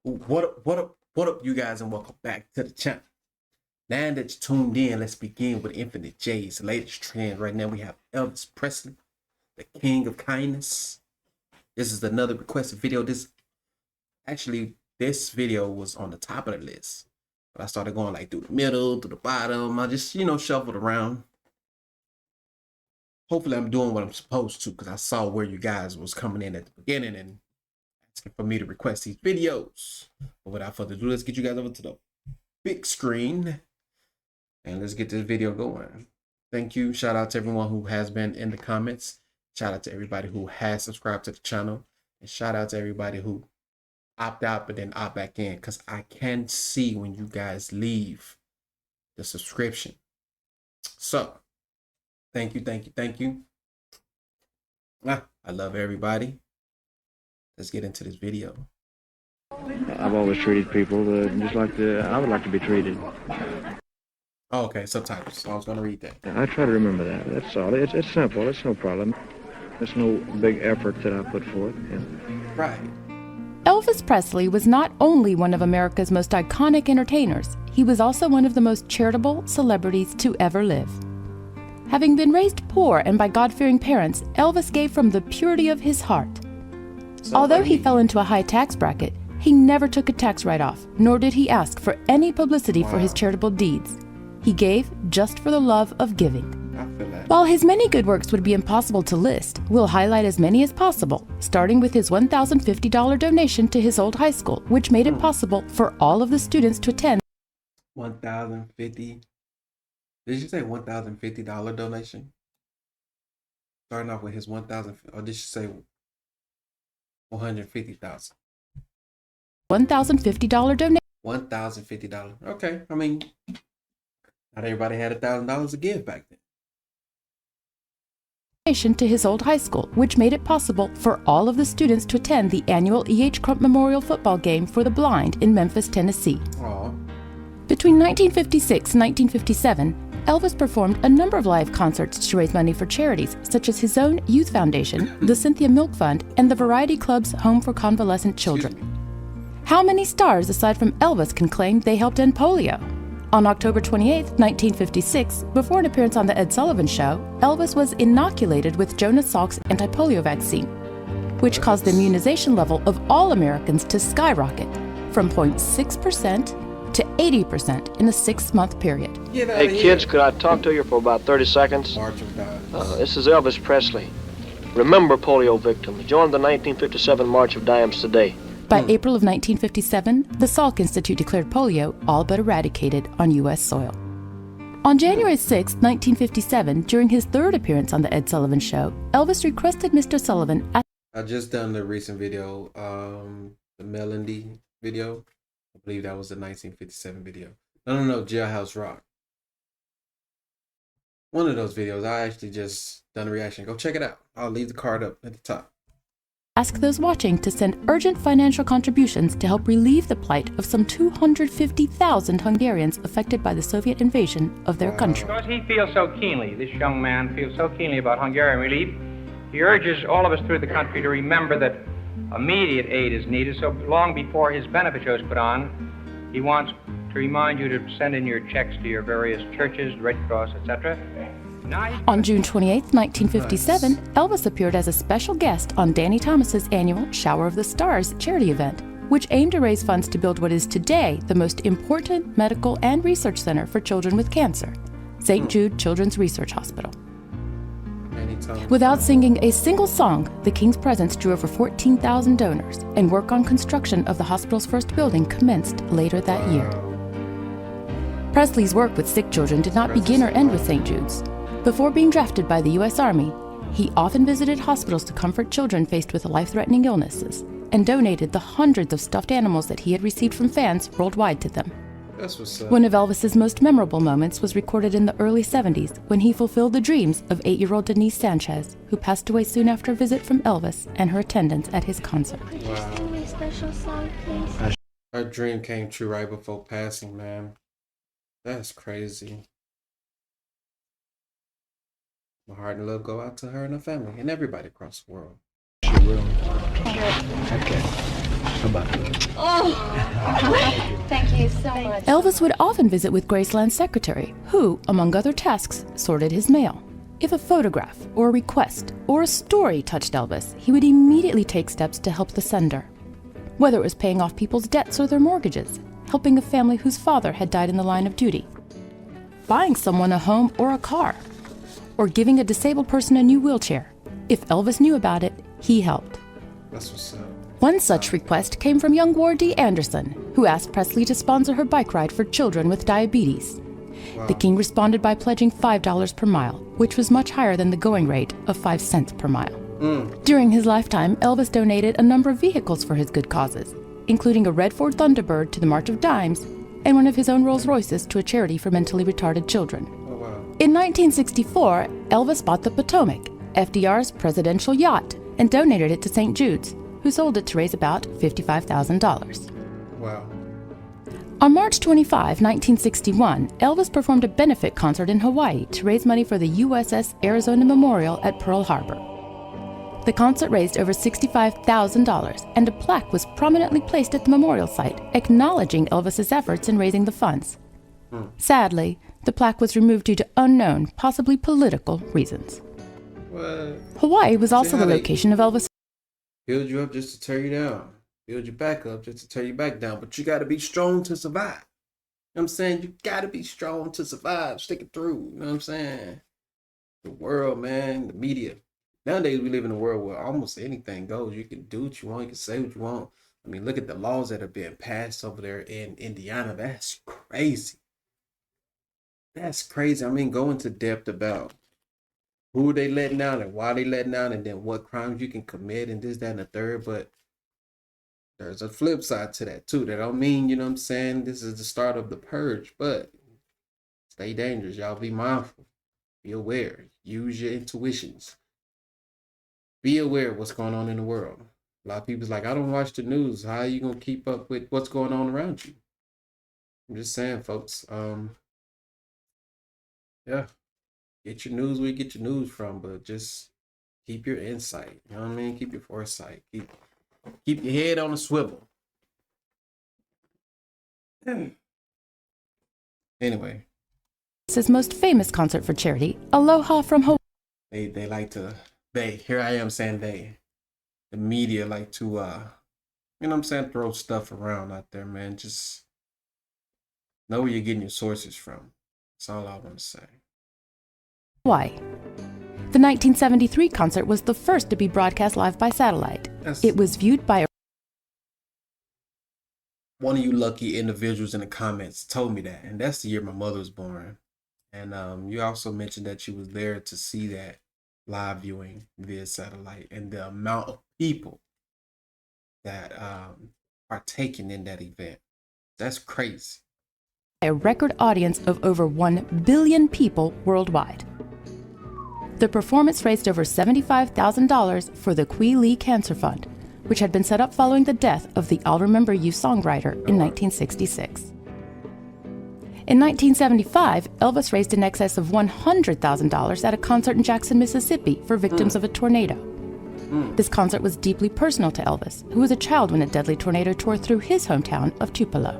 What up, you guys, and welcome back to the channel. Now that you tuned in, let's begin with Infinite J's latest trend. Right now, we have Elvis Presley, the king of kindness. This is another requested video. This video was on the top of the list, but I started going like through the middle, through the bottom. I just, shuffled around. Hopefully, I'm doing what I'm supposed to, because I saw where you guys was coming in at the beginning and asking for me to request these videos. But without further ado, let's get you guys over to the big screen and let's get this video going. Thank you. Shout out to everyone who has been in the comments. Shout out to everybody who has subscribed to the channel, and shout out to everybody who opt out but then opt back in, because I can see when you guys leave the subscription. So thank you. I love everybody. Let's get into this video. I've always treated people just like I would like to be treated. Oh, okay, subtitles. So I was going to read that. I try to remember that. That's all. It's simple. It's no problem. It's no big effort that I put forth. Yeah. Right. Elvis Presley was not only one of America's most iconic entertainers, he was also one of the most charitable celebrities to ever live. Having been raised poor and by God-fearing parents, Elvis gave from the purity of his heart. Although he fell into a high tax bracket, he never took a tax write-off, nor did he ask for any publicity for his charitable deeds. He gave just for the love of giving. I feel that. While his many good works would be impossible to list, we'll highlight as many as possible, starting with his $1,050 donation to his old high school, which made it possible for all of the students to attend. $1,050. Did you say $1,050 donation? Starting off with his 1,000, or did you say 150,000? $1,050 donation. $1,050. Okay, I mean, not everybody had $1,000 to give back then. To his old high school, which made it possible for all of the students to attend the annual E.H. Crump Memorial Football Game for the Blind in Memphis, Tennessee. Aww. Between 1956 and 1957, Elvis performed a number of live concerts to raise money for charities such as his own youth foundation, the Cynthia Milk Fund, and the Variety Club's Home for Convalescent Children. How many stars aside from Elvis can claim they helped end polio? On October 28, 1956, before an appearance on The Ed Sullivan Show, Elvis was inoculated with Jonas Salk's anti-polio vaccine, which caused the immunization level of all Americans to skyrocket from 0.6% to 80% in a 6-month period. Hey kids, could I talk to you for about 30 seconds? March of Dimes. This is Elvis Presley. Remember polio victims. Join the 1957 March of Dimes today. By April of 1957, the Salk Institute declared polio all but eradicated on U.S. soil. On January 6, 1957, during his third appearance on The Ed Sullivan Show, Elvis requested Mr. Sullivan at I just done the recent video, the Melody video. I believe that was the 1957 video. No, Jailhouse Rock. One of those videos. I actually just done a reaction. Go check it out. I'll leave the card up at the top. Ask those watching to send urgent financial contributions to help relieve the plight of some 250,000 Hungarians affected by the Soviet invasion of their country. Because he feels so keenly, this young man feels so keenly about Hungarian relief, he urges all of us through the country to remember that immediate aid is needed, so long before his benefit show is put on, he wants to remind you to send in your checks to your various churches, Red Cross, etc. On June 28, 1957, Elvis appeared as a special guest on Danny Thomas's annual Shower of the Stars charity event, which aimed to raise funds to build what is today the most important medical and research center for children with cancer, St. Jude Children's Research Hospital. Without singing a single song, the King's presence drew over 14,000 donors, and work on construction of the hospital's first building commenced later that year. Presley's work with sick children did not begin or end with St. Jude's. Before being drafted by the U.S. Army, he often visited hospitals to comfort children faced with life-threatening illnesses, and donated the hundreds of stuffed animals that he had received from fans worldwide to them. That's what's up. One of Elvis's most memorable moments was recorded in the early 70s when he fulfilled the dreams of 8-year-old Denise Sanchez, who passed away soon after a visit from Elvis and her attendance at his concert. Wow. Sing me a special song, please. Her dream came true right before passing, man. That's crazy. My heart and love go out to her and her family and everybody across the world. She will. Okay. Thank you so much. Elvis would often visit with Graceland's secretary, who, among other tasks, sorted his mail. If a photograph or a request or a story touched Elvis, he would immediately take steps to help the sender. Whether it was paying off people's debts or their mortgages, helping a family whose father had died in the line of duty, buying someone a home or a car, or giving a disabled person a new wheelchair. If Elvis knew about it, he helped. That's what's up. One such request came from young Wardee Anderson, who asked Presley to sponsor her bike ride for children with diabetes. Wow. The king responded by pledging $5 per mile, which was much higher than the going rate of 5 cents per mile. During his lifetime, Elvis donated a number of vehicles for his good causes, including a red Ford Thunderbird to the March of Dimes and one of his own Rolls Royces to a charity for mentally retarded children. Oh, wow. In 1964, Elvis bought the Potomac, FDR's presidential yacht, and donated it to St. Jude's, who sold it to raise about $55,000. Wow. On March 25, 1961, Elvis performed a benefit concert in Hawaii to raise money for the USS Arizona Memorial at Pearl Harbor. The concert raised over $65,000, and a plaque was prominently placed at the memorial site acknowledging Elvis's efforts in raising the funds. Sadly, the plaque was removed due to unknown, possibly political reasons. What? Hawaii was also how the they- location of Elvis' Build you up just to tear you down. Build you back up just to tear you back down. But you got to be strong to survive. You know what I'm saying? You got to be strong to survive. Stick it through. You know what I'm saying? The world, man. The media. Nowadays, we live in a world where almost anything goes. You can do what you want. You can say what you want. I mean, look at the laws that are being passed over there in Indiana. That's crazy. That's crazy. I mean, go into depth about who they letting out and why they letting out, and then what crimes you can commit and this, that, and the third. But there's a flip side to that too. That don't mean, you know what I'm saying, this is the start of the purge, but stay dangerous. Y'all be mindful. Be aware. Use your intuitions. Be aware of what's going on in the world. A lot of people's like, I don't watch the news. How are you gonna keep up with what's going on around you? I'm just saying, folks. Yeah. Get your news where you get your news from, but just keep your insight. You know what I mean? Keep your foresight. Keep your head on a swivel. Anyway, his most famous concert for charity, Aloha from Hawaii. they like to here I am saying the media like to you know what I'm saying, throw stuff around out there, man. Just know where you're getting your sources from. That's all I want to say. Hawaii. The 1973 concert was the first to be broadcast live by satellite. It was viewed by one of you lucky individuals in the comments told me that, and that's the year my mother was born. And you also mentioned that you was there to see that live viewing via satellite, and the amount of people that partaking in that event. That's crazy. a record audience of over 1 billion people worldwide. The performance raised over $75,000 for the Kwee Lee Cancer Fund, which had been set up following the death of the I'll Remember You songwriter in 1966. In 1975, Elvis raised in excess of $100,000 at a concert in Jackson, Mississippi for victims of a tornado. This concert was deeply personal to Elvis, who was a child when a deadly tornado tore through his hometown of Tupelo.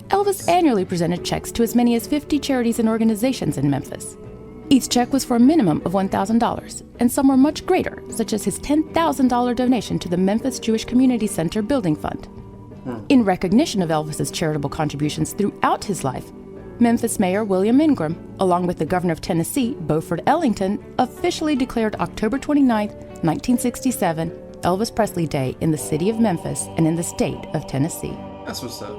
Elvis annually presented checks to as many as 50 charities and organizations in Memphis. Each check was for a minimum of $1,000, and some were much greater, such as his $10,000 donation to the Memphis Jewish Community Center Building Fund. In recognition of Elvis's charitable contributions throughout his life, Memphis Mayor William Ingram, along with the Governor of Tennessee, Beaufort Ellington, officially declared October 29, 1967, Elvis Presley Day in the city of Memphis and in the state of Tennessee. That's what's up.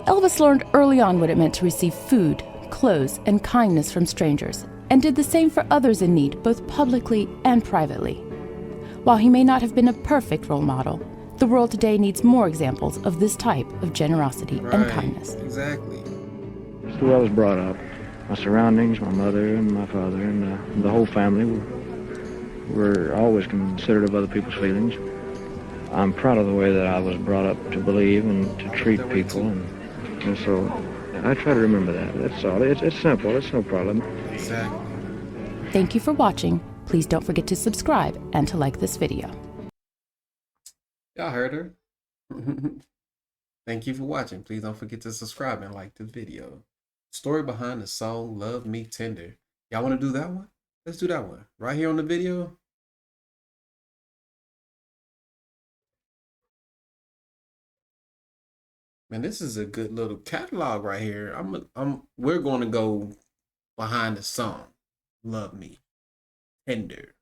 Elvis learned early on what it meant to receive food, clothes, and kindness from strangers, and did the same for others in need, both publicly and privately. While he may not have been a perfect role model, the world today needs more examples of this type of generosity and kindness. Exactly. That's the way I was brought up. My surroundings, my mother and my father and the whole family were always considerate of other people's feelings. I'm proud of the way that I was brought up to believe and to treat people, and so I try to remember that. That's all. It's simple. It's no problem. Exactly. Thank you for watching. Please don't forget to subscribe and to like this video. Y'all heard her. Thank you for watching. Please don't forget to subscribe and like this video. Story behind the song Love Me Tender. Y'all want to do that one? Let's do that one. Right here on the video. Man, this is a good little catalog right here. We're going to go behind the song Love Me Tender.